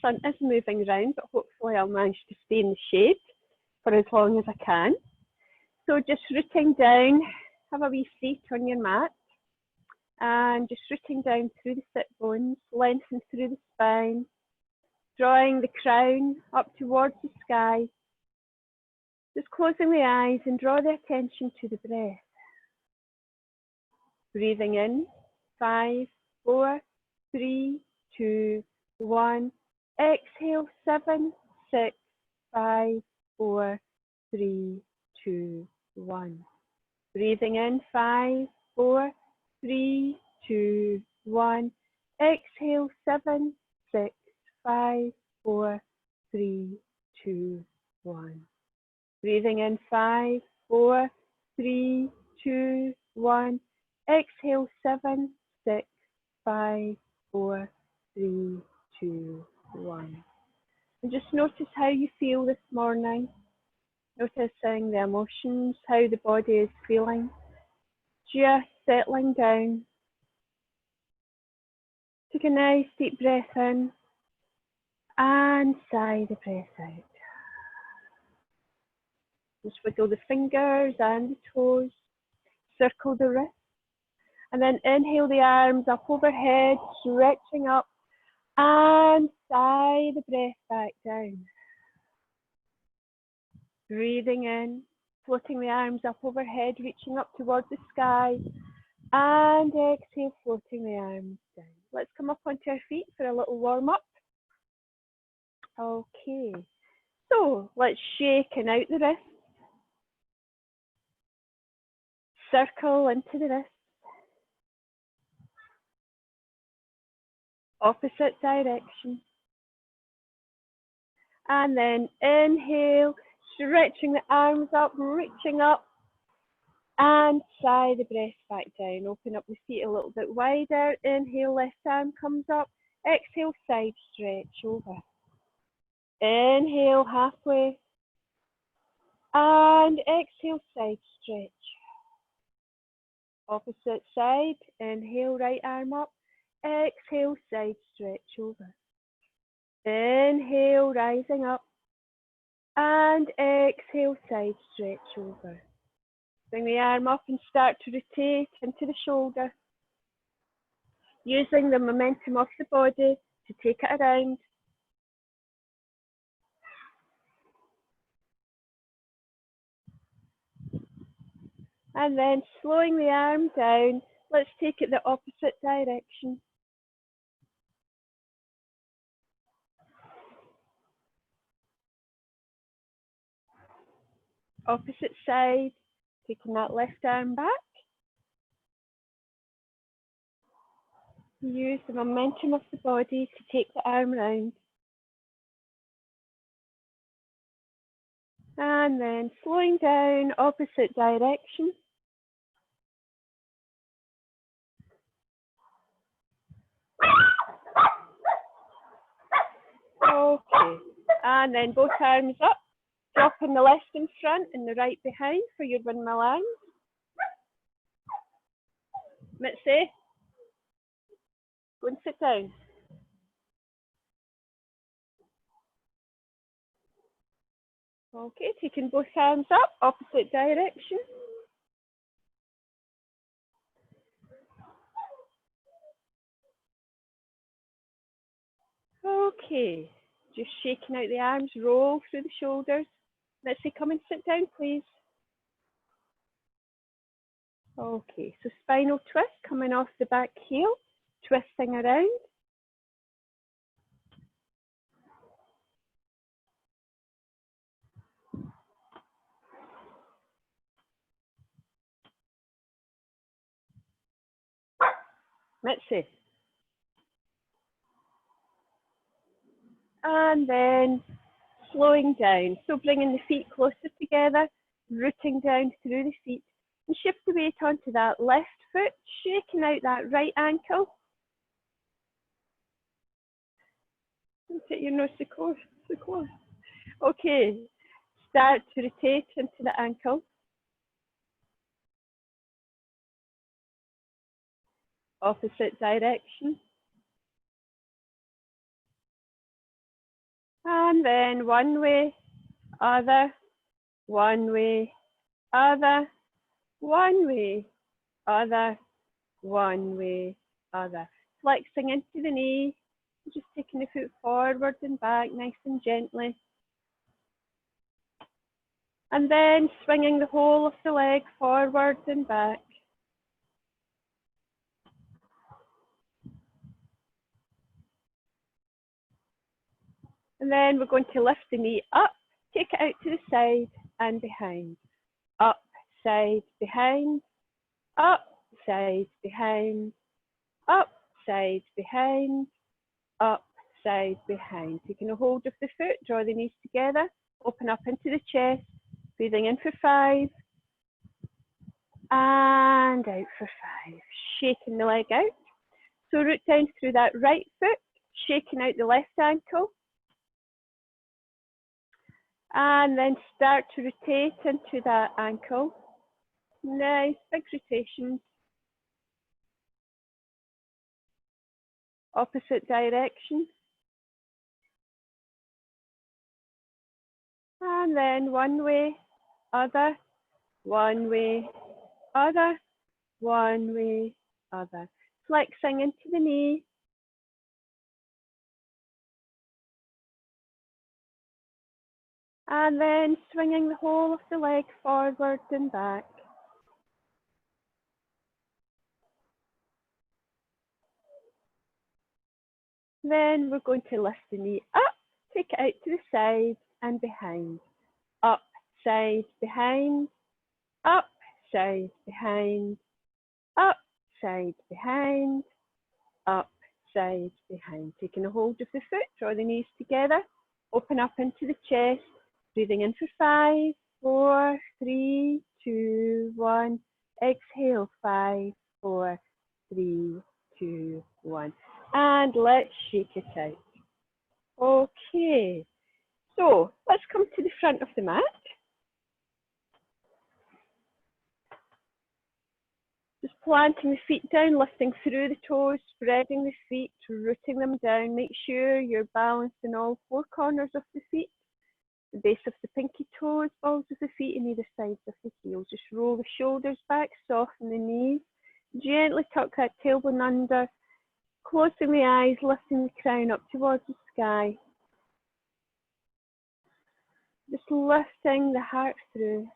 sun is moving around, but hopefully I'll manage to stay in the shade for as long as I can. So just rooting down, have a wee seat on your mat, and just rooting down through the sit bones, lengthen through the spine, drawing the crown up towards the sky. Just closing the eyes and draw the attention to the breath. Breathing in, 5, 4, 3, 2, 1. Exhale, 7, 6, 5, 4, 3, 2, 1. Breathing in, 5, 4, 3, 2, 1. Exhale, 7, 6, 5, 4, 3, 2, 1. Breathing in, 5, 4, 3, 2, 1. Exhale, 7, 6, 5, 4, 3, 2, 1. And just notice how you feel this morning. Noticing the emotions, how the body is feeling. Just settling down. Take a nice deep breath in and sigh the breath out. Just wiggle the fingers and the toes. Circle the wrists. And then inhale the arms up overhead, stretching up, and sigh the breath back down. Breathing in, floating the arms up overhead, reaching up towards the sky, and exhale, floating the arms down. Let's come up onto our feet for a little warm up. Okay, so let's shaking out the wrists. Circle into the wrists. Opposite direction. And then inhale, stretching the arms up, reaching up, and sigh the breath back down. Open up the feet a little bit wider. Inhale, left arm comes up. Exhale, side stretch over. Inhale, halfway. And exhale, side stretch. Opposite side. Inhale, right arm up. Exhale, side stretch over. Inhale, rising up. And exhale, side stretch over. Bring the arm up and start to rotate into the shoulder. Using the momentum of the body to take it around. And then slowing the arm down, let's take it the opposite direction. Opposite side, taking that left arm back. Use the momentum of the body to take the arm round. And then slowing down, opposite direction. Okay, and then both arms up. Dropping the left in front and the right behind for your windmill arms. Mitzi, go and sit down. Okay, taking both arms up, opposite direction. Okay, just shaking out the arms, roll through the shoulders. Mitzi, come and sit down, please. Okay, so spinal twist coming off the back heel, twisting around. Mitzi. And then slowing down. So bringing the feet closer together, rooting down through the feet, and shift the weight onto that left foot, shaking out that right ankle. Don't take your nose so close. Okay, start to rotate into the ankle. Opposite direction. And then one way, other, one way, other, one way, other, one way, other. Flexing into the knee, just taking the foot forward and back nice and gently. And then swinging the whole of the leg forward and back. And then we're going to lift the knee up, take it out to the side and behind. Up, side, behind, up, side, behind, up, side, behind, up, side, behind. Taking a hold of the foot, draw the knees together, open up into the chest, breathing in for 5, and out for 5. Shaking the leg out. So root down through that right foot, shaking out the left ankle. And then start to rotate into that ankle. Nice, big rotations. Opposite direction. And then one way, other, one way, other, one way, other. Flexing into the knee. And then swinging the whole of the leg forward and back. Then we're going to lift the knee up, take it out to the side and behind. Up, side, behind, up, side, behind, up, side, behind, up, side, behind. Taking a hold of the foot, draw the knees together, open up into the chest, breathing in for 5, 4, 3, 2, 1. Exhale, 5, 4, 3, 2, 1. And let's shake it out. Okay, so let's come to the front of the mat. Just planting the feet down, lifting through the toes, spreading the feet, rooting them down. Make sure you're balanced in all 4 corners of the feet. The base of the pinky toes, balls of the feet, and either sides of the heels. Just roll the shoulders back, soften the knees. Gently tuck that tailbone under, closing the eyes, lifting the crown up towards the sky. Just lifting the heart through.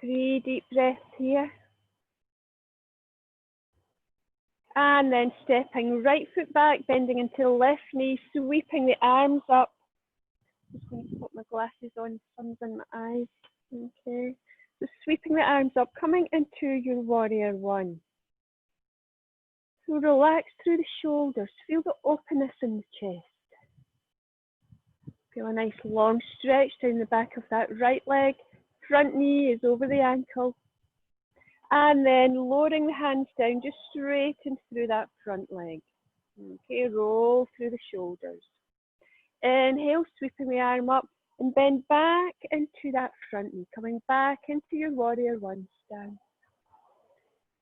3 deep breaths here. And then stepping right foot back, bending into the left knee, sweeping the arms up. Just going to put my glasses on, sun's in my eyes. Okay. So sweeping the arms up, coming into your warrior 1. So relax through the shoulders, feel the openness in the chest. Feel a nice long stretch down the back of that right leg. Front knee is over the ankle. And then lowering the hands down, just straighten through that front leg. Okay, roll through the shoulders. Inhale, sweeping the arm up and bend back into that front knee, coming back into your warrior 1 stance.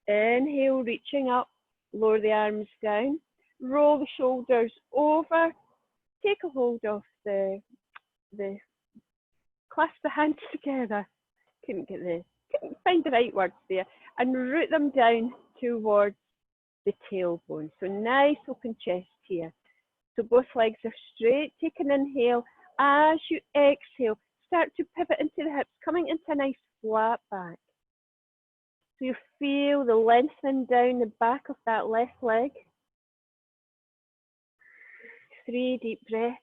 Inhale, reaching up, lower the arms down, roll the shoulders over, take a hold of the clasp the hands together. Couldn't find the right words there, and root them down towards the tailbone. So nice open chest here. So both legs are straight. Take an inhale. As you exhale, start to pivot into the hips, coming into a nice flat back. So you feel the lengthening down the back of that left leg. 3 deep breaths.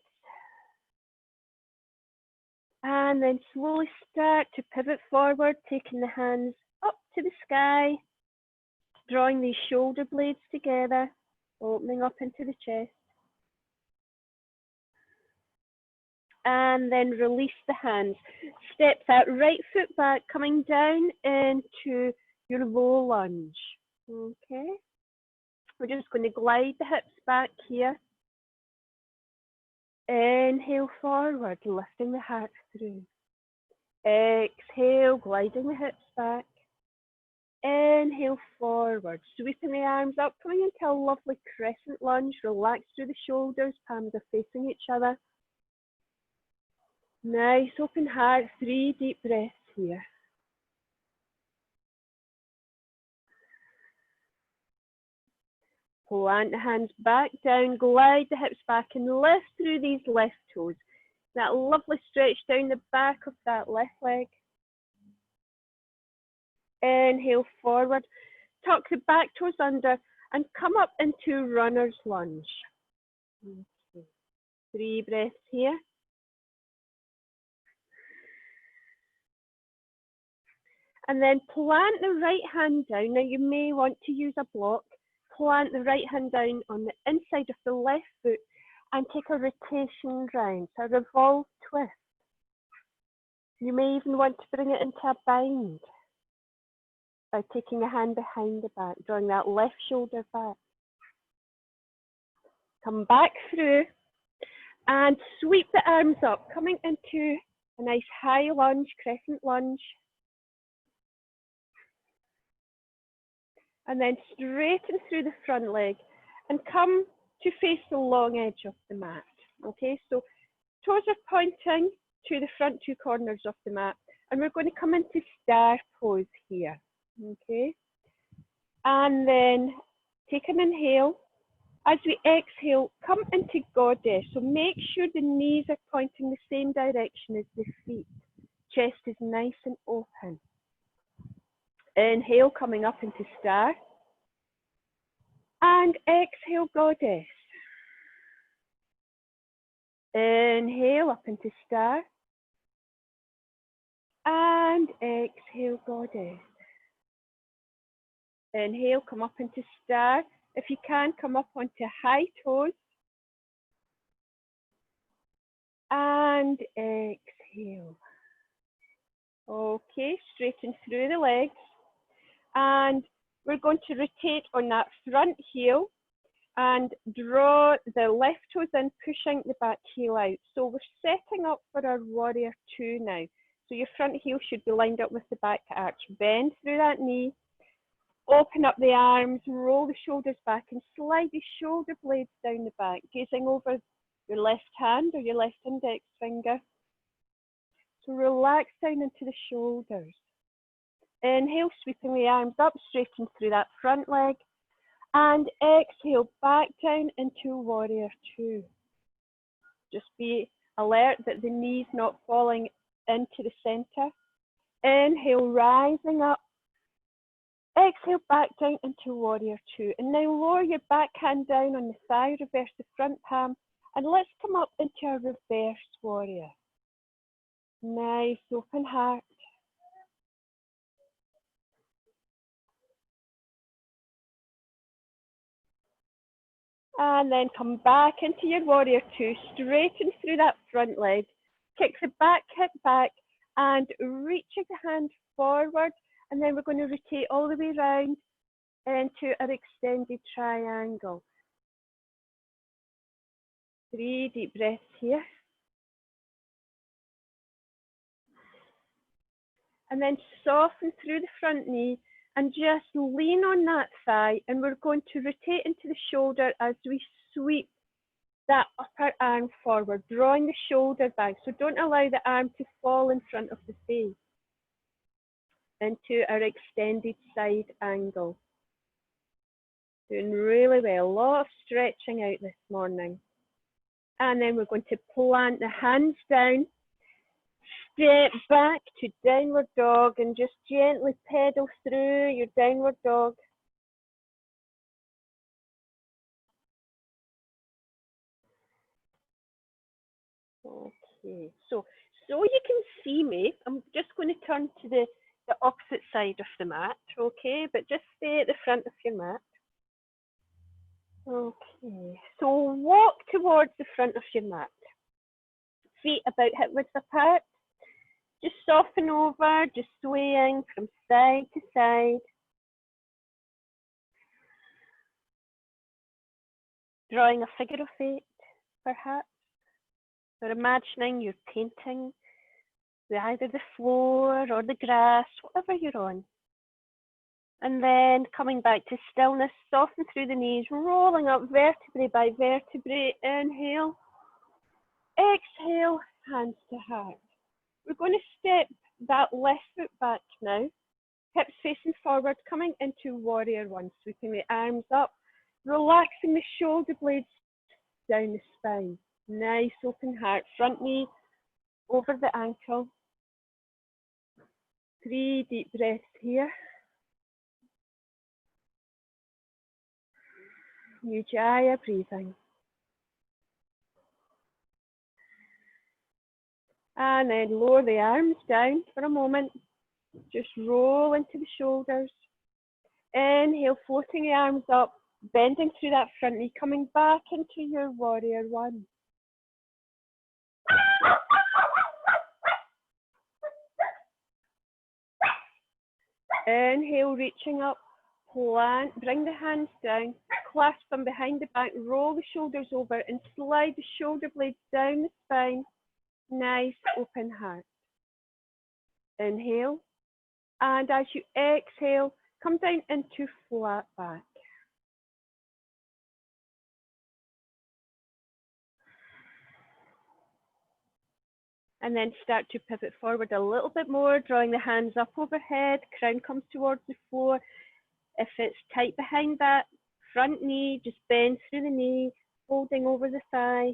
And then slowly start to pivot forward, taking the hands up to the sky, drawing these shoulder blades together, opening up into the chest. And then release the hands. Step that right foot back, coming down into your low lunge. Okay. We're just going to glide the hips back here. Inhale forward, lifting the heart through. Exhale, gliding the hips back. Inhale forward, sweeping the arms up, coming into a lovely crescent lunge. Relax through the shoulders, palms are facing each other. Nice open heart, 3 deep breaths here. Plant the hands back down, glide the hips back and lift through these left toes. That lovely stretch down the back of that left leg. Inhale forward, tuck the back toes under and come up into runner's lunge. Okay. 3 breaths here. And then plant the right hand down. Now you may want to use a block. Plant the right hand down on the inside of the left foot and take a rotation round, so a revolve twist. You may even want to bring it into a bind by taking a hand behind the back, drawing that left shoulder back. Come back through and sweep the arms up, coming into a nice high lunge, crescent lunge. And then straighten through the front leg and come to face the long edge of the mat. Okay, so toes are pointing to the front 2 corners of the mat, and we're going to come into star pose here. Okay, and then take an inhale. As we exhale, come into goddess. So make sure the knees are pointing the same direction as the feet. Chest is nice and open. Inhale, coming up into star. And exhale, goddess. Inhale, up into star. And exhale, goddess. Inhale, come up into star. If you can, come up onto high toes. And exhale. Okay, straighten through the legs. And we're going to rotate on that front heel and draw the left toes in, pushing the back heel out. So we're setting up for our warrior 2 now. So your front heel should be lined up with the back arch. Bend through that knee, open up the arms, roll the shoulders back and slide the shoulder blades down the back, gazing over your left hand or your left index finger. So relax down into the shoulders. Inhale, sweeping the arms up, straighten through that front leg. And exhale, back down into warrior 2. Just be alert that the knee's not falling into the center. Inhale, rising up. Exhale, back down into warrior 2. And now lower your back hand down on the thigh, reverse the front palm. And let's come up into our reverse warrior. Nice open heart. And then come back into your warrior 2, straighten through that front leg, kick the back hip back and reaching the hand forward. And then we're going to rotate all the way around into our extended triangle. 3 deep breaths here. And then soften through the front knee and just lean on that thigh, and we're going to rotate into the shoulder as we sweep that upper arm forward, drawing the shoulder back. So don't allow the arm to fall in front of the face. Into our extended side angle. Doing really well, a lot of stretching out this morning. And then we're going to plant the hands down. Step back to downward dog and just gently pedal through your downward dog. Okay, so you can see me. I'm just going to turn to the opposite side of the mat, okay? But just stay at the front of your mat. Okay, so walk towards the front of your mat. Feet about hip width apart. Just soften over, just swaying from side to side. Drawing a figure of 8, perhaps. Or imagining you're painting either the floor or the grass, whatever you're on. And then coming back to stillness, soften through the knees, rolling up vertebrae by vertebrae. Inhale. Exhale, hands to heart. We're going to step that left foot back now. Hips facing forward, coming into warrior one. Sweeping the arms up, relaxing the shoulder blades down the spine. Nice open heart. Front knee over the ankle. 3 deep breaths here. Ujjayi breathing. And then lower the arms down for a moment. Just roll into the shoulders. Inhale, floating the arms up, bending through that front knee, coming back into your warrior one. Inhale, reaching up, plant, bring the hands down, clasp them behind the back, roll the shoulders over and slide the shoulder blades down the spine. Nice open heart. Inhale, and as you exhale, come down into flat back. And then start to pivot forward a little bit more, drawing the hands up overhead, crown comes towards the floor. If it's tight behind that front knee, just bend through the knee, folding over the thigh.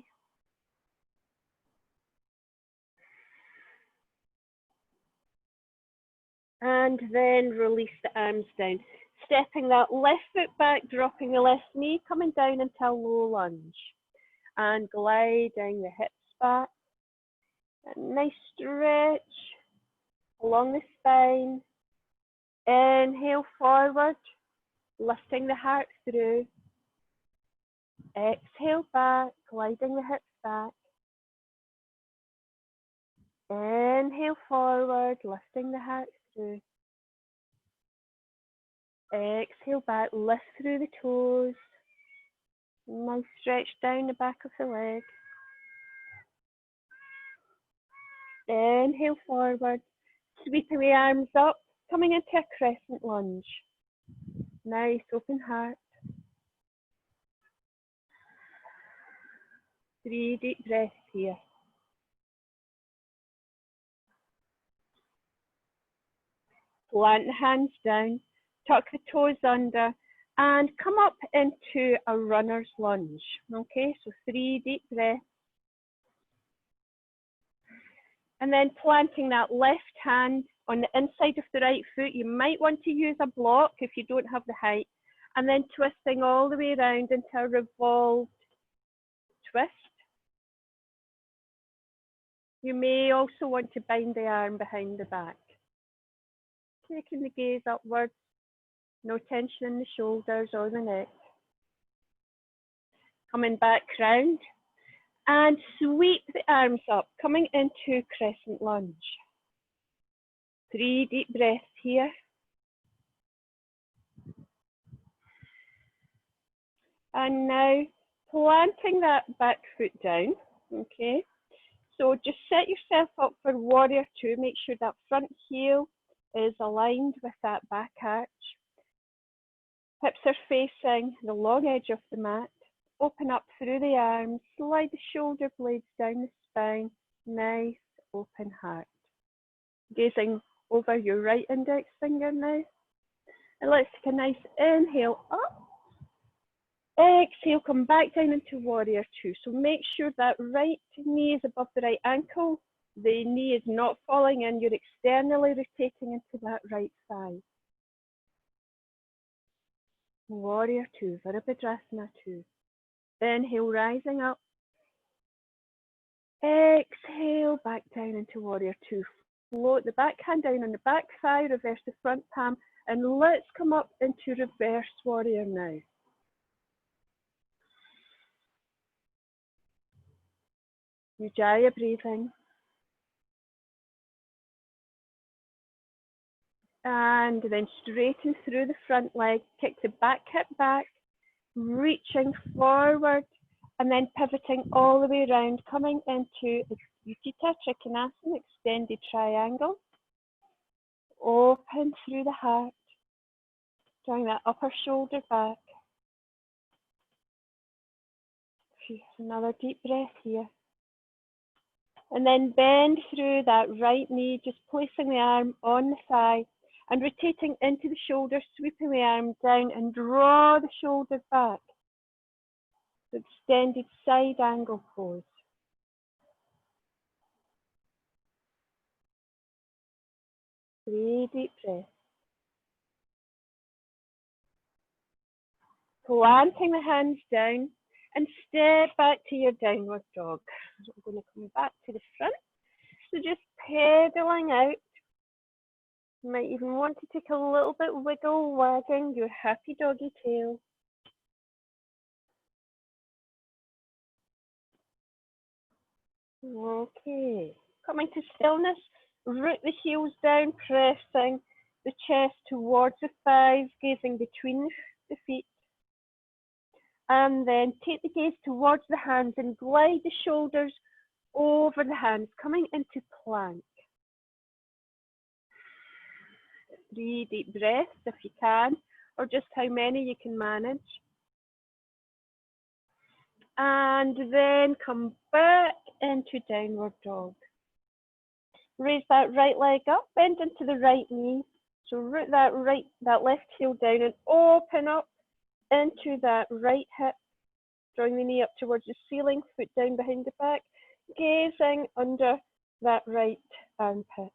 And then release the arms down. Stepping that left foot back, dropping the left knee, coming down into a low lunge. And gliding the hips back. A nice stretch along the spine. Inhale forward, lifting the heart through. Exhale back, gliding the hips back. Inhale forward, lifting the heart through. Exhale back, lift through the toes. Nice stretch down the back of the leg. Inhale forward, sweeping the arms up, coming into a crescent lunge. Nice open heart. 3 deep breaths here. Plant the hands down, tuck the toes under, and come up into a runner's lunge. Okay, so 3 deep breaths. And then planting that left hand on the inside of the right foot. You might want to use a block if you don't have the height. And then twisting all the way around into a revolved twist. You may also want to bind the arm behind the back. Taking the gaze upwards, no tension in the shoulders or the neck. Coming back round. And sweep the arms up, coming into crescent lunge. 3 deep breaths here. And now planting that back foot down, okay? So just set yourself up for warrior two. Make sure that front heel is aligned with that back arch. Hips are facing the long edge of the mat. Open up through the arms, slide the shoulder blades down the spine. Nice open heart. Gazing over your right index finger now. And let's take a nice inhale up. Exhale, come back down into warrior two. So make sure that right knee is above the right ankle. The knee is not falling in. You're externally rotating into that right thigh. Warrior two, Virabhadrasana 2. Inhale, rising up. Exhale, back down into warrior two. Float the back hand down on the back thigh, reverse the front palm, and let's come up into reverse warrior now. Ujjayi breathing. And then straighten through the front leg, kick the back hip back, reaching forward, and then pivoting all the way around, coming into Utthita Trikonasana, extended triangle. Open through the heart. Drawing that upper shoulder back. Another deep breath here. And then bend through that right knee, just placing the arm on the thigh and rotating into the shoulder, sweeping the arm down and draw the shoulder back. So extended side angle pose. 3 deep breaths. Planting the hands down and step back to your downward dog. So we're going to come back to the front. So just pedaling out. You might even want to take a little bit wiggle, wagging your happy doggy tail. Okay, coming to stillness, root the heels down, pressing the chest towards the thighs, gazing between the feet. And then take the gaze towards the hands and glide the shoulders over the hands, coming into plank. 3 deep breaths if you can, or just how many you can manage. And then come back into downward dog. Raise that right leg up, bend into the right knee. So root that left heel down and open up into that right hip, drawing the knee up towards the ceiling, foot down behind the back, gazing under that right armpit.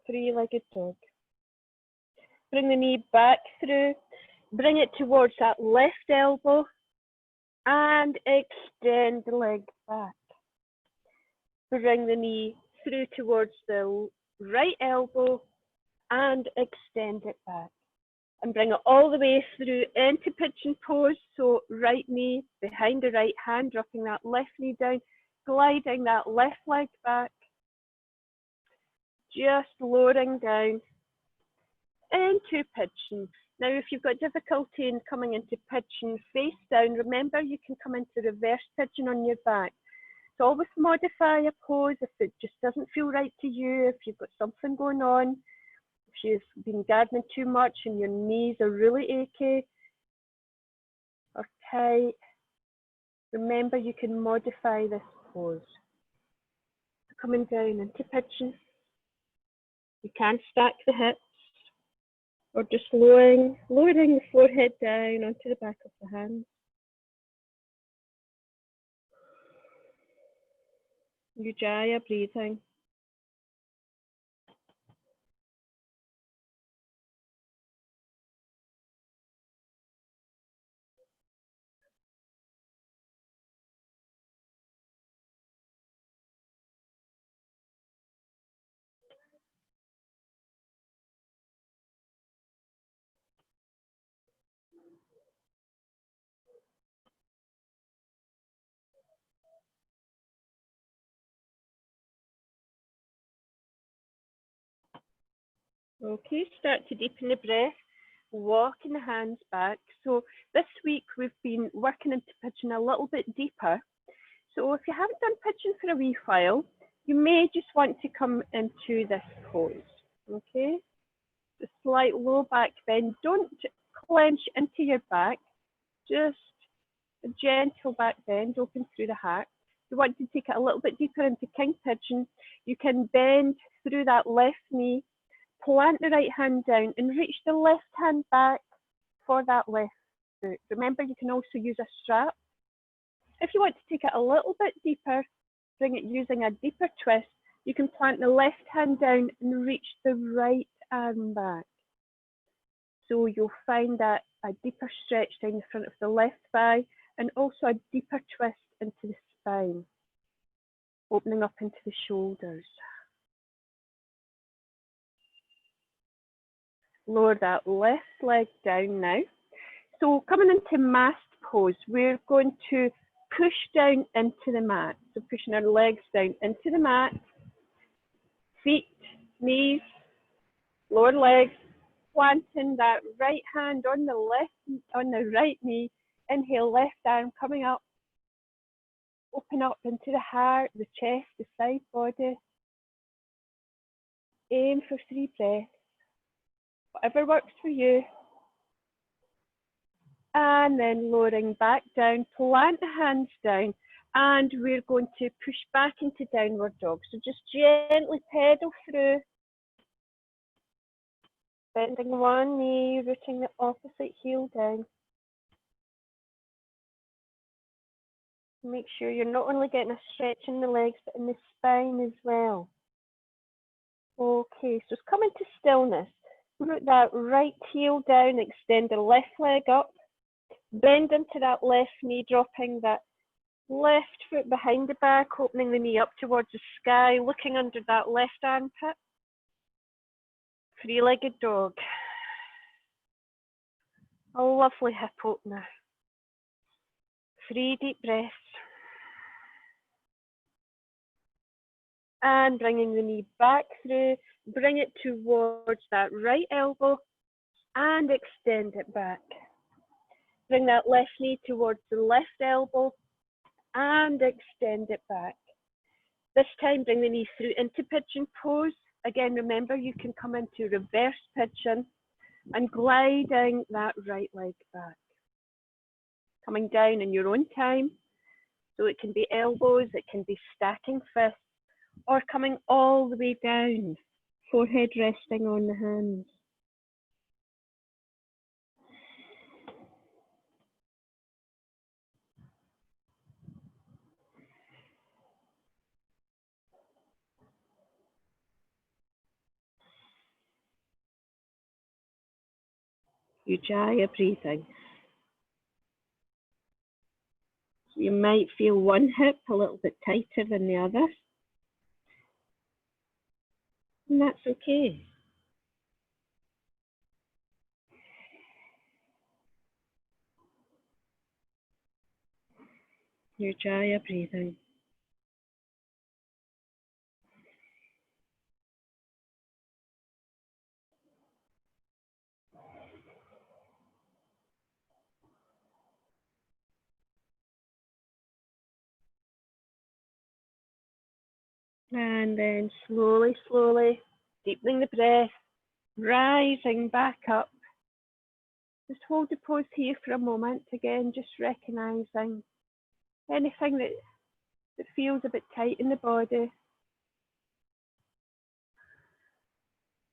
3-legged dog. Bring the knee back through, bring it towards that left elbow and extend the leg back. Bring the knee through towards the right elbow and extend it back. And bring it all the way through into pigeon pose. So right knee behind the right hand, dropping that left knee down, gliding that left leg back. Just lowering down into pigeon. Now, if you've got difficulty in coming into pigeon face down, remember you can come into reverse pigeon on your back. So always modify a pose if it just doesn't feel right to you, if you've got something going on, if you've been gardening too much and your knees are really achy or tight. Remember you can modify this pose. Coming down into pigeon. You can stack the hips or just lowering the forehead down onto the back of the hands. Ujjayi breathing. Okay, start to deepen the breath, walking the hands back. So this week we've been working into pigeon a little bit deeper. So if you haven't done pigeon for a wee while, you may just want to come into this pose. Okay, the slight low back bend. Don't clench into your back, just a gentle back bend, open through the heart. If you want to take it a little bit deeper into king pigeon, you can bend through that left knee, plant the right hand down and reach the left hand back for that left foot. Remember, you can also use a strap. If you want to take it a little bit deeper, bring it using a deeper twist, you can plant the left hand down and reach the right arm back. So you'll find that a deeper stretch down the front of the left thigh and also a deeper twist into the spine, opening up into the shoulders. Lower that left leg down now. So coming into mast pose, we're going to push down into the mat. So pushing our legs down into the mat, feet, knees, lower legs, planting that right hand on the right knee. Inhale, left arm coming up. Open up into the heart, the chest, the side body. Aim for 3 breaths, whatever works for you. And then lowering back down, plant the hands down, and we're going to push back into downward dog. So just gently pedal through, bending one knee, rooting the opposite heel down. Make sure you're not only getting a stretch in the legs, but in the spine as well. Okay, so it's coming to stillness. Root that right heel down, extend the left leg up, bend into that left knee, dropping that left foot behind the back, opening the knee up towards the sky, looking under that left armpit. Three-legged dog. A lovely hip opener. 3 deep breaths. And bringing the knee back through, bring it towards that right elbow and extend it back. Bring that left knee towards the left elbow and extend it back. This time, bring the knee through into pigeon pose. Again, remember you can come into reverse pigeon and gliding that right leg back. Coming down in your own time. So it can be elbows, it can be stacking fists, or coming all the way down, forehead resting on the hands. Ujjayi breathing. You might feel one hip a little bit tighter than the other, and that's okay. Ujjayi breathing. And then slowly, slowly, deepening the breath, rising back up. Just hold the pose here for a moment. Again, just recognizing anything that feels a bit tight in the body.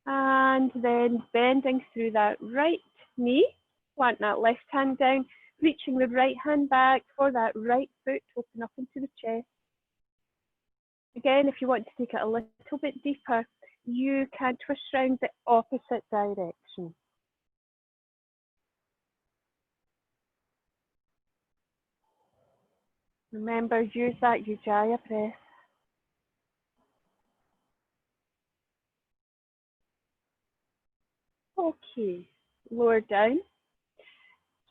And then bending through that right knee, plant that left hand down, reaching the right hand back for that right foot to open up into the chest. Again, if you want to take it a little bit deeper, you can twist around the opposite direction. Remember, use that Ujjayi breath. Okay, lower down.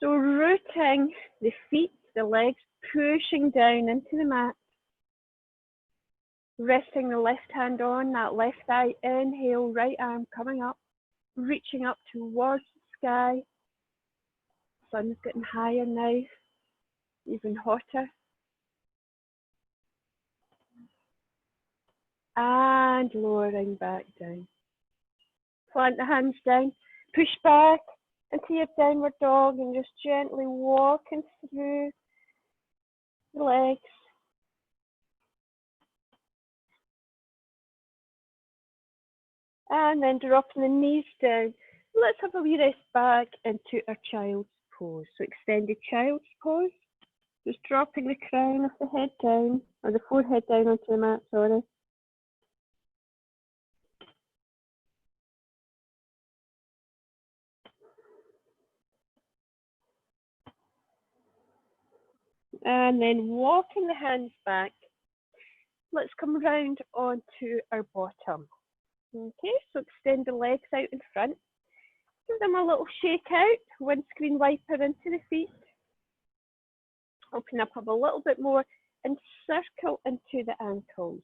So rooting the feet, the legs, pushing down into the mat. Resting the left hand on that left thigh, inhale, right arm coming up, reaching up towards the sky. Sun's getting higher now, even hotter. And lowering back down. Plant the hands down, push back into your downward dog and just gently walking through the legs. And then dropping the knees down. Let's have a wee rest back into our child's pose. So extended child's pose. Just dropping the crown of the head down, or the forehead down onto the mat, sorry. And then walking the hands back. Let's come round onto our bottom. Okay, so extend the legs out in front. Give them a little shake out, windscreen wiper into the feet. Open up a little bit more and circle into the ankles.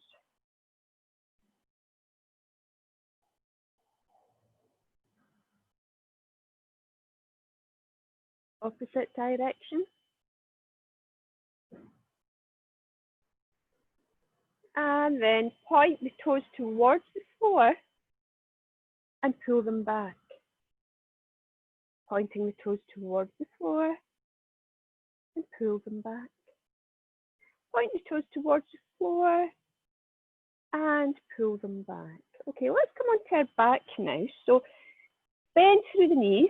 Opposite direction. And then point the toes towards the floor and pull them back, pointing the toes towards the floor and pull them back. Point the toes towards the floor and pull them back. Okay, let's come onto our back now. So bend through the knees,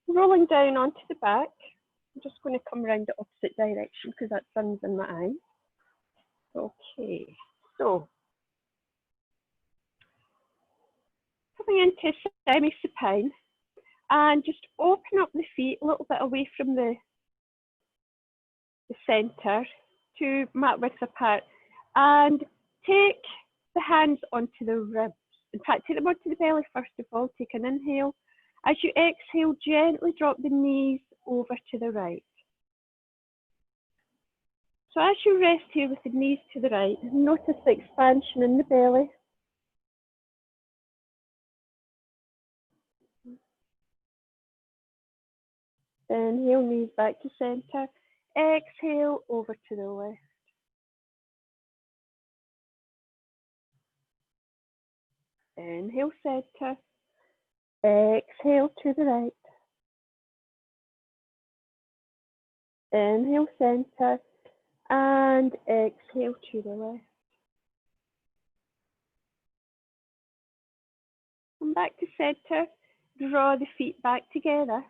rolling down onto the back. I'm just going to come around the opposite direction because that sun's in my eye. Okay, so coming into semi-supine and just open up the feet a little bit away from the centre to mat width apart and take the hands onto the ribs. In fact, take them onto the belly first of all. Take an inhale. As you exhale, gently drop the knees over to the right. So as you rest here with the knees to the right, notice the expansion in the belly. Inhale, knees back to centre. Exhale, over to the left. Inhale, centre. Exhale to the right. Inhale, centre. And exhale to the left. Come back to centre. Draw the feet back together.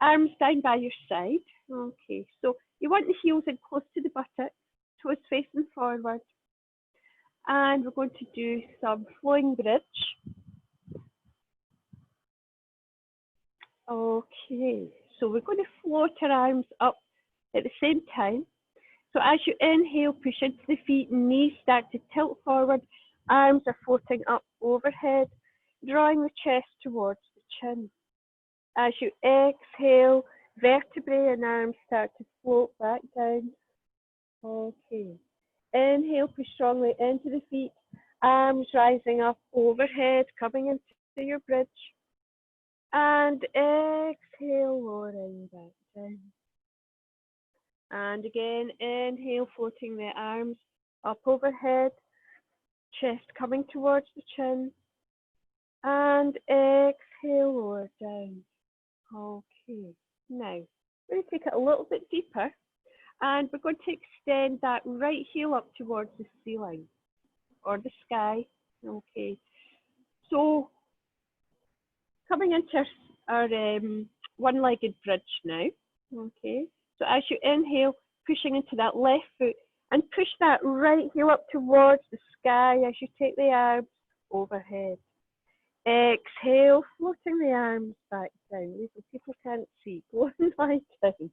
Arms down by your side. Okay, so you want the heels in close to the buttock, toes facing forward. And we're going to do some flowing bridge. Okay, so we're going to float our arms up at the same time. So as you inhale, push into the feet, knees start to tilt forward, arms are floating up overhead, drawing the chest towards the chin. As you exhale, vertebrae and arms start to float back down. Okay. Inhale, push strongly into the feet, arms rising up overhead, coming into your bridge. And exhale, lowering back down. And again, inhale, floating the arms up overhead, chest coming towards the chin. And exhale, lower down. Okay, now we're going to take it a little bit deeper and we're going to extend that right heel up towards the ceiling or the sky. Okay, so coming into our one-legged bridge now. Okay, so as you inhale, pushing into that left foot and push that right heel up towards the sky as you take the arms overhead. Exhale, floating the arms back down. People can't see. Go and lie down.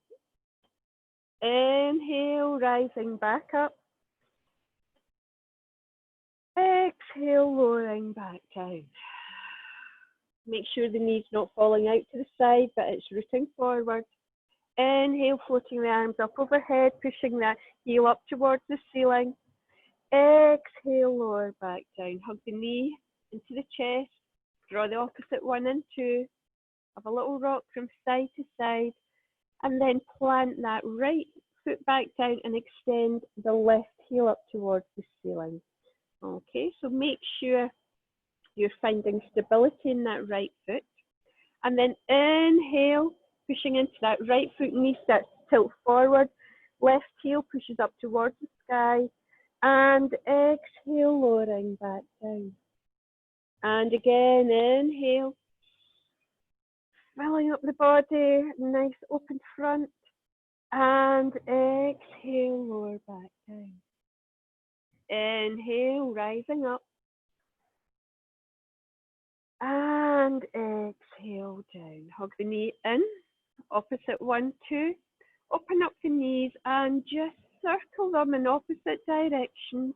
Inhale, rising back up. Exhale, lowering back down. Make sure the knee's not falling out to the side, but it's rooting forward. Inhale, floating the arms up overhead, pushing that heel up towards the ceiling. Exhale, lower back down. Hug the knee into the chest. Draw the opposite one in two. Have a little rock from side to side. And then plant that right foot back down and extend the left heel up towards the ceiling. Okay, so make sure you're finding stability in that right foot. And then inhale, pushing into that right foot, knee starts to tilt forward. Left heel pushes up towards the sky. And exhale, lowering back down. And again, inhale, filling up the body, nice open front. And exhale, lower back down. Inhale, rising up. And exhale down. Hug the knee in, opposite 1, 2. Open up the knees and just circle them in opposite directions.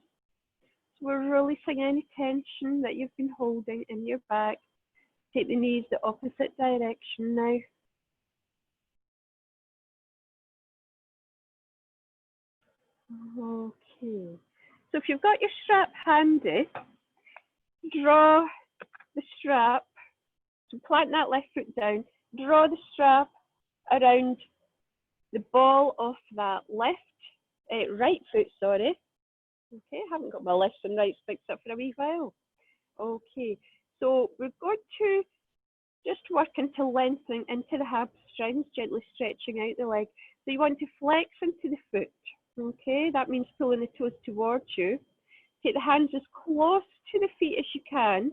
So we're releasing any tension that you've been holding in your back. Take the knees the opposite direction now. Okay. So if you've got your strap handy, draw the strap. So plant that left foot down. Draw the strap around the ball of that right foot, sorry. Okay, I haven't got my left and right fixed up for a wee while. Okay, So we're going to just work until lengthening into the hamstrings, gently stretching out the leg. So you want to flex into the foot. Okay, that means pulling the toes towards you. Take the hands as close to the feet as you can.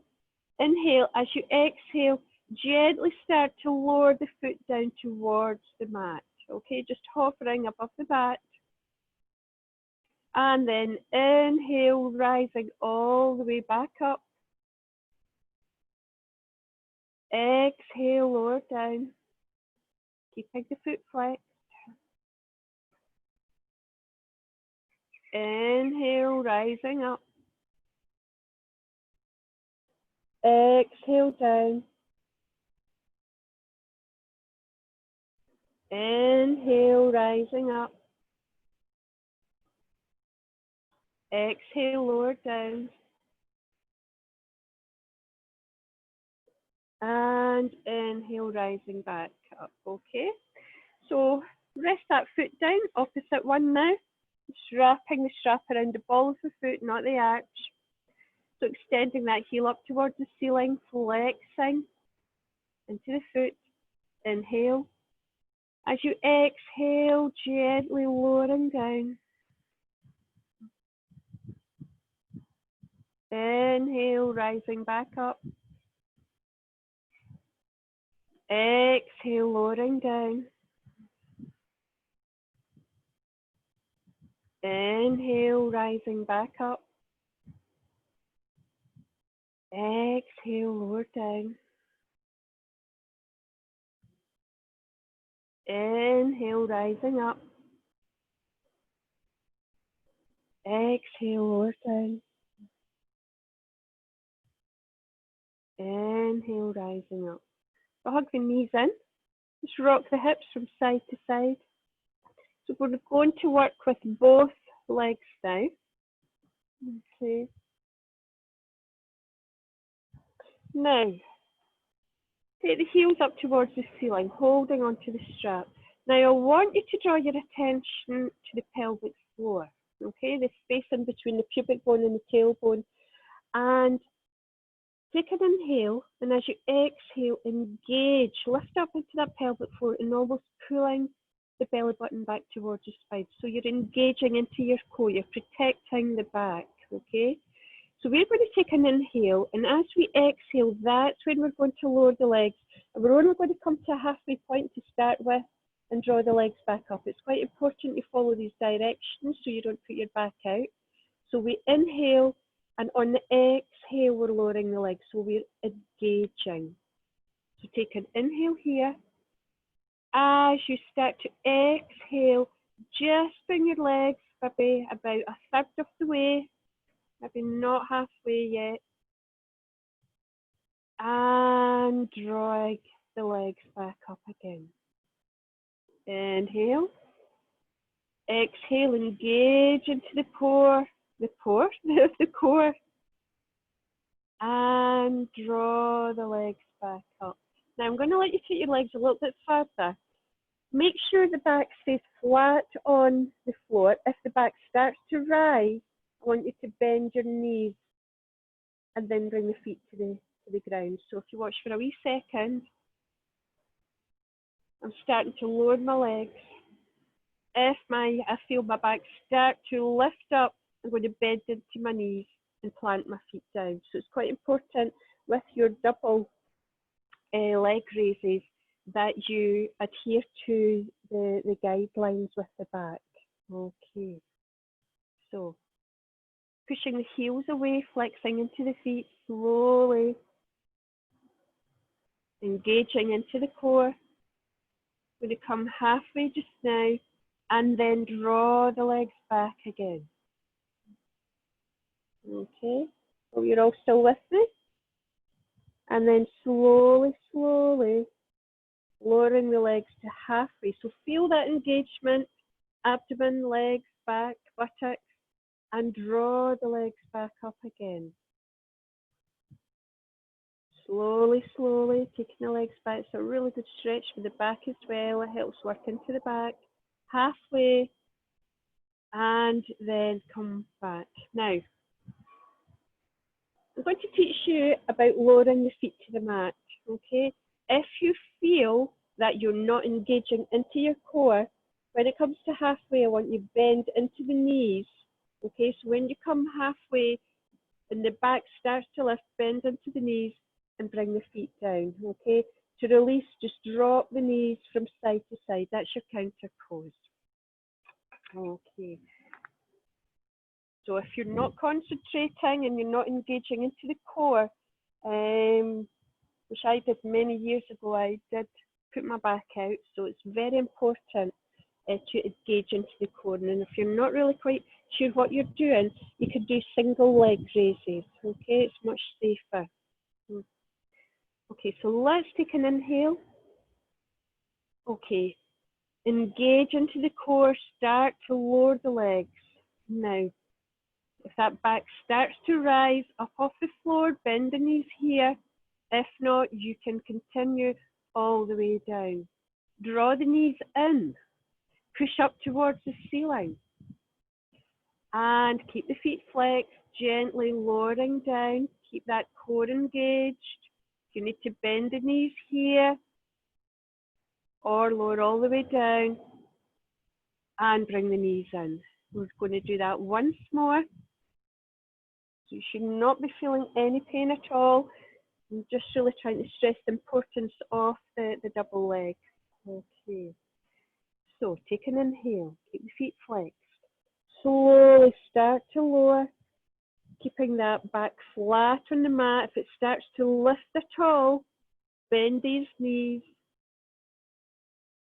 Inhale. As you exhale, gently start to lower the foot down towards the mat. Okay, just hovering above the mat. And then inhale, rising all the way back up. Exhale, lower down, keeping the foot flexed. Inhale, rising up. Exhale, down. Inhale, rising up. Exhale, lower down. And inhale, rising back up. Okay, so rest that foot down, opposite one now. Just wrapping the strap around the ball of the foot, not the arch. So extending that heel up towards the ceiling, flexing into the foot. Inhale. As you exhale, gently lowering down. Inhale, rising back up. Exhale, lowering down. Inhale, rising back up. Exhale, lower down. Inhale, rising up. Exhale, lower down. Inhale, rising up. So hug the knees in. Just rock the hips from side to side. So we're going to work with both legs now. Okay. Now, take the heels up towards the ceiling, holding onto the strap. Now, I want you to draw your attention to the pelvic floor, okay? The space in between the pubic bone and the tailbone. And take an inhale, and as you exhale, engage. Lift up into that pelvic floor and almost pulling the belly button back towards your spine. So you're engaging into your core, you're protecting the back, okay? So we're going to take an inhale, and as we exhale, that's when we're going to lower the legs. And we're only going to come to a halfway point to start with and draw the legs back up. It's quite important you follow these directions so you don't put your back out. So we inhale, and on the exhale, we're lowering the legs, so we're engaging. So take an inhale here. As you start to exhale, just bring your legs maybe about a third of the way, maybe not halfway yet, and drag the legs back up again. Inhale, exhale, engage into the core, the core, and draw the legs back up. Now I'm going to let you take your legs a little bit further. Make sure the back stays flat on the floor. If the back starts to rise, I want you to bend your knees and then bring the feet to the ground. So if you watch for a wee second, I'm starting to lower my legs. If I feel my back start to lift up, I'm going to bend into my knees and plant my feet down. So it's quite important with your double leg raises that you adhere to the guidelines with the back. Okay. So pushing the heels away, flexing into the feet slowly, engaging into the core. I'm going to come halfway just now and then draw the legs back again. Okay, so you're all still with me? And then slowly, slowly lowering the legs to halfway. So feel that engagement, abdomen, legs, back, buttocks, and draw the legs back up again. Slowly, slowly, taking the legs back. It's a really good stretch for the back as well. It helps work into the back. Halfway, and then come back. Now, I'm going to teach you about lowering the feet to the mat, okay? If you feel that you're not engaging into your core, when it comes to halfway, I want you to bend into the knees, okay? So when you come halfway and the back starts to lift, bend into the knees and bring the feet down, okay? To release, just drop the knees from side to side. That's your counter pose. Okay. So if you're not concentrating and you're not engaging into the core, which I did many years ago, I did put my back out. So it's very important to engage into the core. And if you're not really quite sure what you're doing, you could do single leg raises. Okay, it's much safer. Okay, so let's take an inhale. Okay, engage into the core, start to lower the legs. Now, if that back starts to rise up off the floor, bend the knees here. If not, you can continue all the way down. Draw the knees in, push up towards the ceiling, and keep the feet flexed, gently lowering down. Keep that core engaged. You need to bend the knees here, or lower all the way down, and bring the knees in. We're going to do that once more. So you should not be feeling any pain at all. I'm just really trying to stress the importance of the double leg. Okay. So take an inhale, keep the feet flexed. Slowly start to lower, keeping that back flat on the mat. If it starts to lift at all, bend these knees.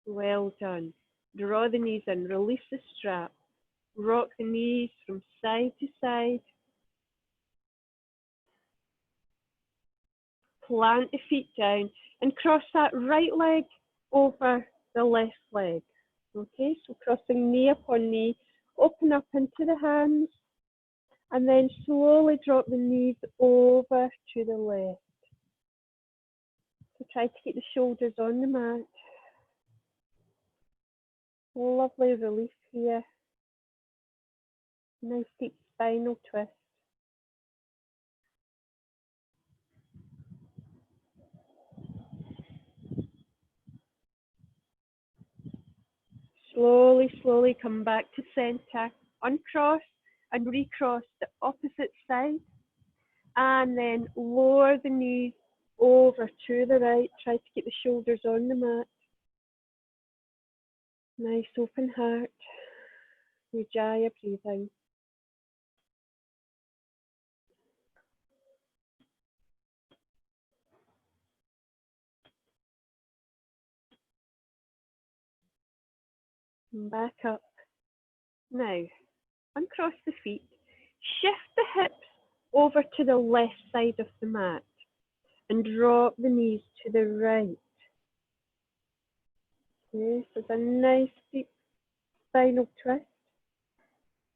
Well done. Draw the knees in, release the strap. Rock the knees from side to side. Plant the feet down and cross that right leg over the left leg. Okay, so crossing knee upon knee, open up into the hands, and then slowly drop the knees over to the left. So try to keep the shoulders on the mat. Lovely relief here. Nice deep spinal twist. Slowly, slowly come back to center. Uncross and recross the opposite side. And then lower the knees over to the right. Try to keep the shoulders on the mat. Nice open heart. Ujjayi breathing. And back up. Now, uncross the feet. Shift the hips over to the left side of the mat. And drop the knees to the right. Okay, so it's a nice deep spinal twist.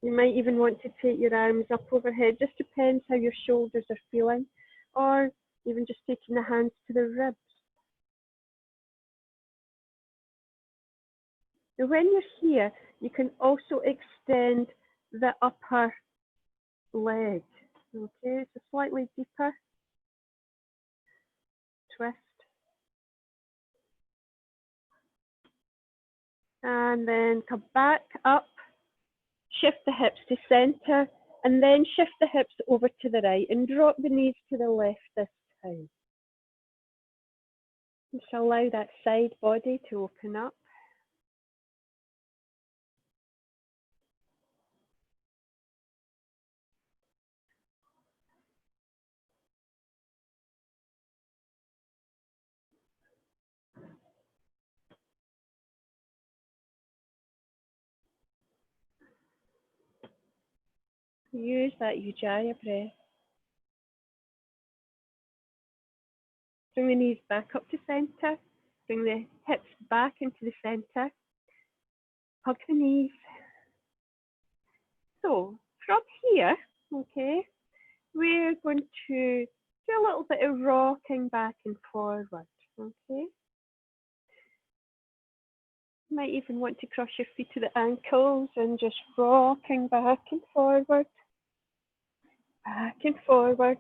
You might even want to take your arms up overhead, just depends how your shoulders are feeling, or even just taking the hands to the ribs. Now when you're here, you can also extend the upper leg. Okay, so slightly deeper twist. And then come back up, shift the hips to center, and then shift the hips over to the right and drop the knees to the left this time. Just allow that side body to open up. Use that Ujjayi breath. Bring the knees back up to center. Bring the hips back into the center. Hug the knees. So from here, okay, we're going to do a little bit of rocking back and forward, okay? You might even want to cross your feet to the ankles and just rocking back and forward. Back and forward.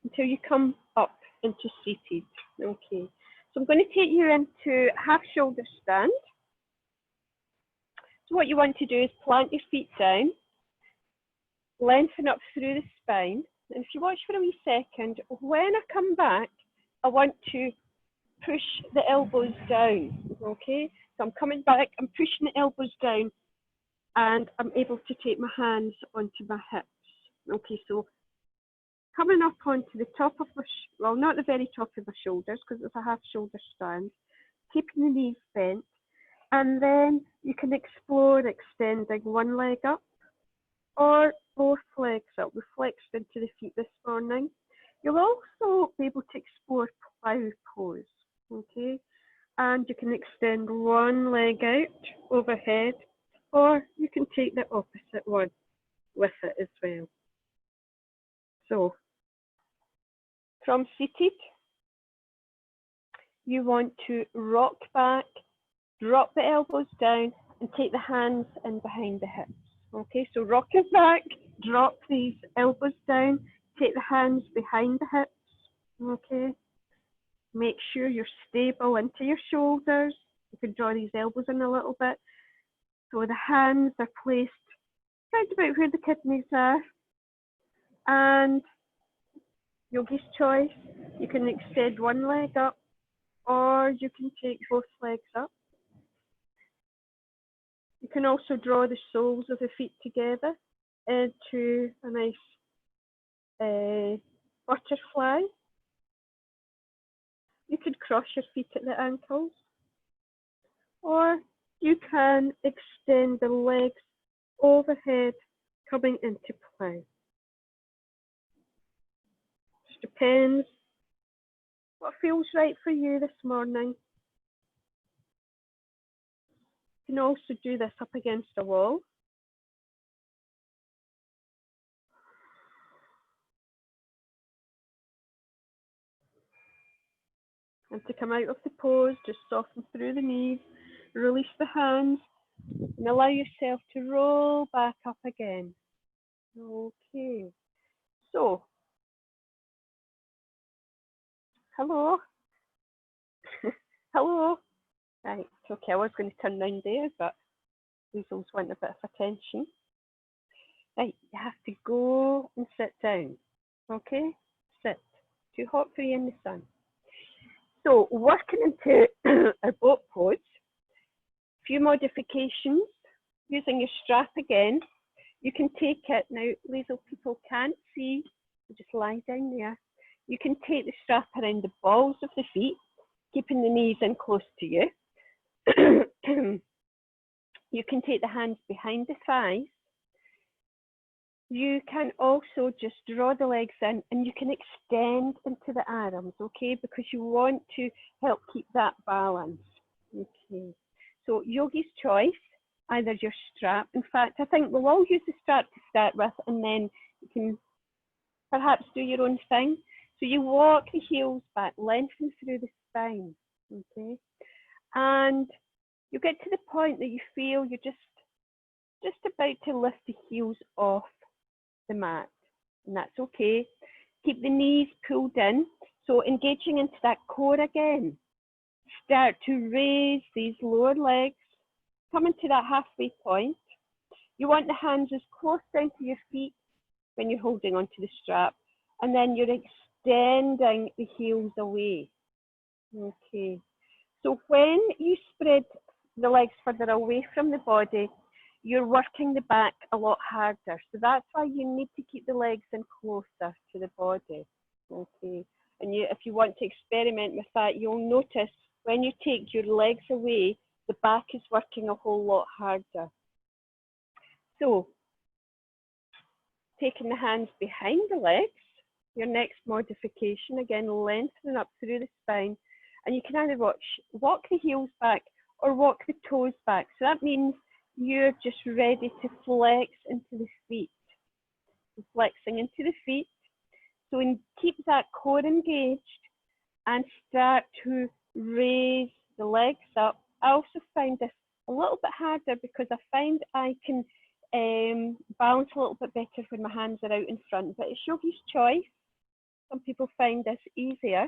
until you come up into seated. Okay, so I'm going to take you into half shoulder stand. So what you want to do is plant your feet down, lengthen up through the spine. And if you watch for a wee second, when I come back, I want to push the elbows down, okay? So I'm coming back, I'm pushing the elbows down, and I'm able to take my hands onto my hips. Okay, so coming up onto the top of my, well, not the very top of my shoulders, because it's a half shoulder stand, keeping the knees bent, and then you can explore extending one leg up or both legs up. We flexed into the feet this morning. You'll also be able to explore plough pose, okay? And you can extend one leg out overhead, or you can take the opposite one with it as well. So, from seated, you want to rock back, drop the elbows down, and take the hands in behind the hips. Okay, so rock it back, drop these elbows down, take the hands behind the hips. Okay, make sure you're stable into your shoulders. You can draw these elbows in a little bit. So the hands are placed right about where the kidneys are. And yogi's choice, you can extend one leg up, or you can take both legs up. You can also draw the soles of the feet together into a nice butterfly. You could cross your feet at the ankles, or you can extend the legs overhead, coming into plough. Just depends what feels right for you this morning. You can also do this up against a wall. And to come out of the pose, just soften through the knees, release the hands, and allow yourself to roll back up again. Okay. So, hello. Hello. Right, okay, I was going to turn round there, but weasels want a bit of attention. Right, you have to go and sit down. Okay, sit. Too hot for you in the sun. So, working into our boat pose, few modifications, using your strap again. You can take it, now Liesl people can't see, so just lie down there. You can take the strap around the balls of the feet, keeping the knees in close to you. You can take the hands behind the thighs. You can also just draw the legs in, and you can extend into the arms, okay, because you want to help keep that balance. Okay, so yogi's choice, either your strap. In fact, I think we'll all use the strap to start with, and then you can perhaps do your own thing. So you walk the heels back, lengthen through the spine, okay? And you get to the point that you feel you're just about to lift the heels off the mat, and that's okay. Keep the knees pulled in, so engaging into that core again. Start to raise these lower legs, coming to that halfway point. You want the hands as close down to your feet when you're holding onto the strap, and then you're extending the heels away. Okay, so when you spread the legs further away from the body, you're working the back a lot harder. So that's why you need to keep the legs in closer to the body. Okay, and if you want to experiment with that, you'll notice when you take your legs away, the back is working a whole lot harder. So, taking the hands behind the legs, your next modification, again, lengthening up through the spine, and you can either walk the heels back or walk the toes back. So that means you're just ready to flex into the feet. So flexing into the feet. So keep that core engaged and start to raise the legs up. I also find this a little bit harder because I find I can balance a little bit better when my hands are out in front, but it's yogi's choice. Some people find this easier.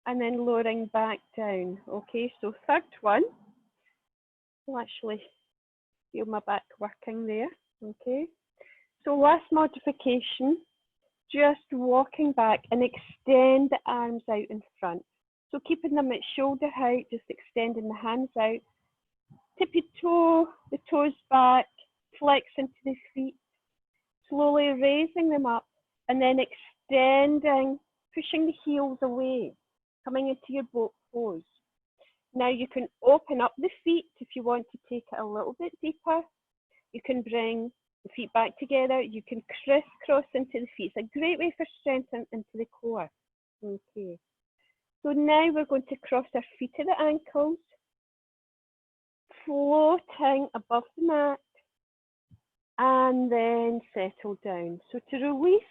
And then lowering back down. Okay, so third one. I'll actually feel my back working there. Okay, so last modification, just walking back and extend the arms out in front. So keeping them at shoulder height, just extending the hands out. Tippy toe, the toes back, flex into the feet, slowly raising them up and then extending, pushing the heels away, coming into your boat pose. Now you can open up the feet if you want to take it a little bit deeper. You can bring the feet back together. You can crisscross into the feet. It's a great way for strength into the core. Okay. So now we're going to cross our feet to the ankles, floating above the mat, and then settle down. So to release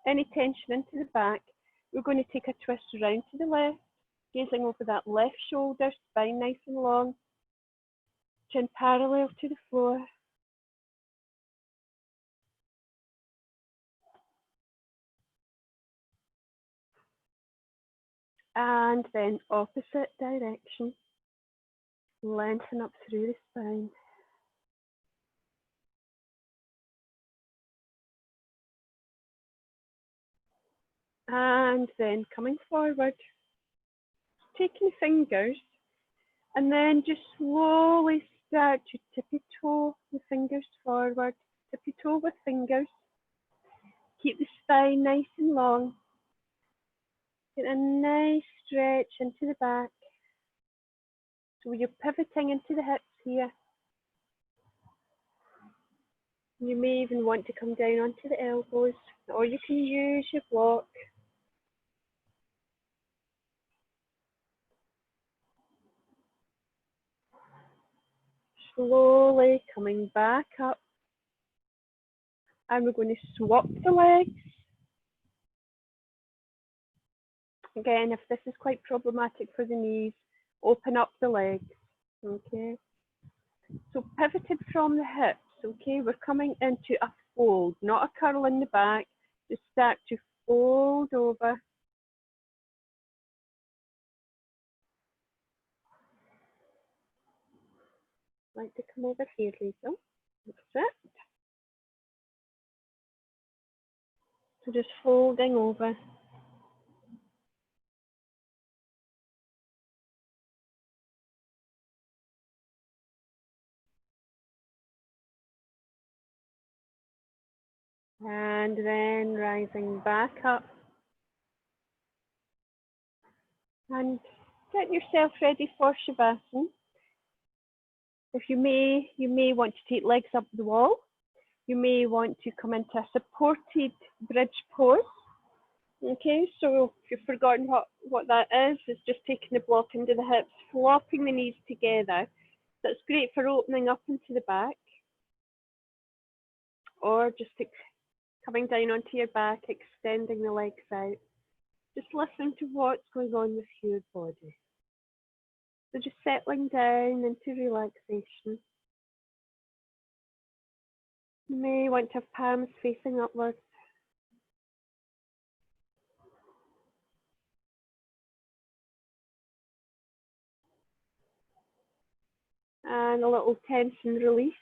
any tension into the back, we're going to take a twist around to the left, gazing over that left shoulder, spine nice and long, chin parallel to the floor. And then opposite direction, lengthen up through the spine. And then coming forward, taking fingers, and then just slowly start to tippy toe the fingers forward, tippy toe with fingers. Keep the spine nice and long. Get a nice stretch into the back. So you're pivoting into the hips here. You may even want to come down onto the elbows, or you can use your block. Slowly coming back up. And we're going to swap the legs. Again, if this is quite problematic for the knees, open up the legs. Okay. So pivoted from the hips. Okay, we're coming into a fold, not a curl in the back. Just start to fold over. Like to come over here, Rachel. That's it. So just folding over. And then rising back up. And get yourself ready for Shavasana. If you may want to take legs up the wall. You may want to come into a supported bridge pose. Okay, so if you've forgotten what that is, it's just taking the block into the hips, flopping the knees together. That's great for opening up into the back. Or just coming down onto your back, extending the legs out. Just listen to what's going on with your body. So just settling down into relaxation. You may want to have palms facing upwards. And a little tension release.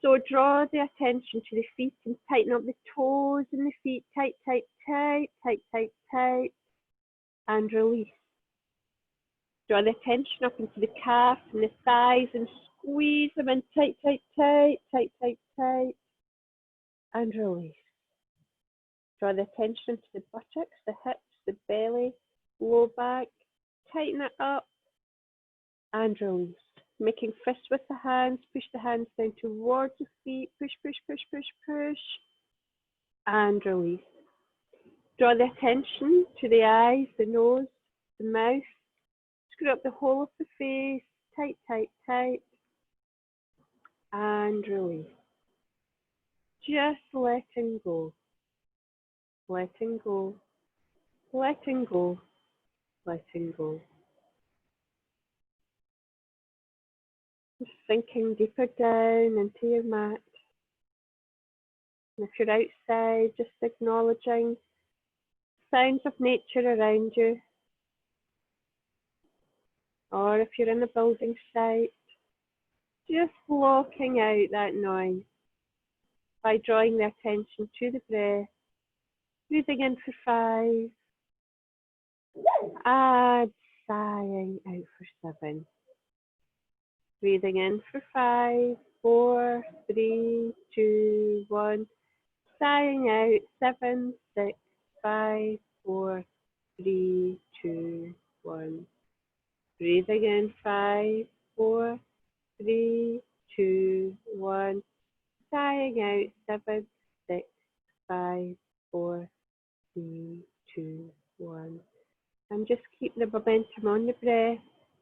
So draw the attention to the feet and tighten up the toes and the feet. Tight, tight, tight, tight, tight, tight. And release. Draw the attention up into the calf and the thighs and squeeze them in. Tight, tight, tight, tight, tight, tight. And release. Draw the attention into the buttocks, the hips, the belly, low back. Tighten it up. And release. Making fists with the hands, push the hands down towards the feet, push, push, push, push, push, and release. Draw the attention to the eyes, the nose, the mouth. Screw up the whole of the face, tight, tight, tight, and release. Just letting go, letting go, letting go, letting go. Just sinking deeper down into your mat. And if you're outside, just acknowledging sounds of nature around you. Or if you're in a building site, just blocking out that noise by drawing the attention to the breath. Breathing in for 5, and sighing out for 7. Breathing in for 5, 4, 3, 2, 1. Sighing out 7, 6, 5, 4, 3, 2, 1. Breathing in 5, 4, 3, 2, 1. Sighing out 7, 6, 5, 4, 3, 2, 1. And just keep the momentum on the breath,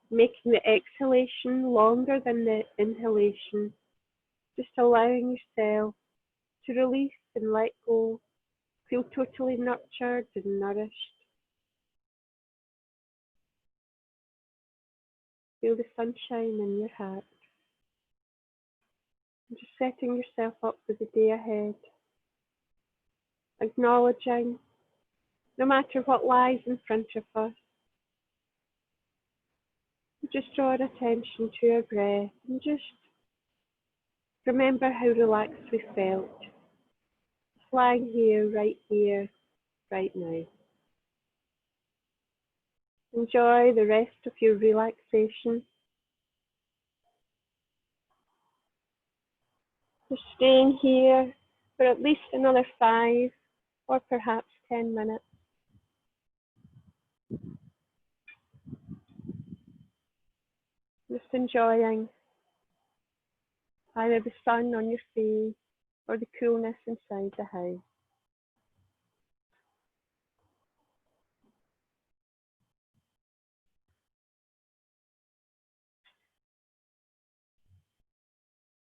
making the exhalation longer than the inhalation. Just allowing yourself to release and let go. Feel totally nurtured and nourished. Feel the sunshine in your heart. And just setting yourself up for the day ahead. Acknowledging no matter what lies in front of us, just draw our attention to our breath and just remember how relaxed we felt. Lying here, right now. Enjoy the rest of your relaxation. Just staying here for at least another 5 or perhaps 10 minutes. Just enjoying either the sun on your face or the coolness inside the house.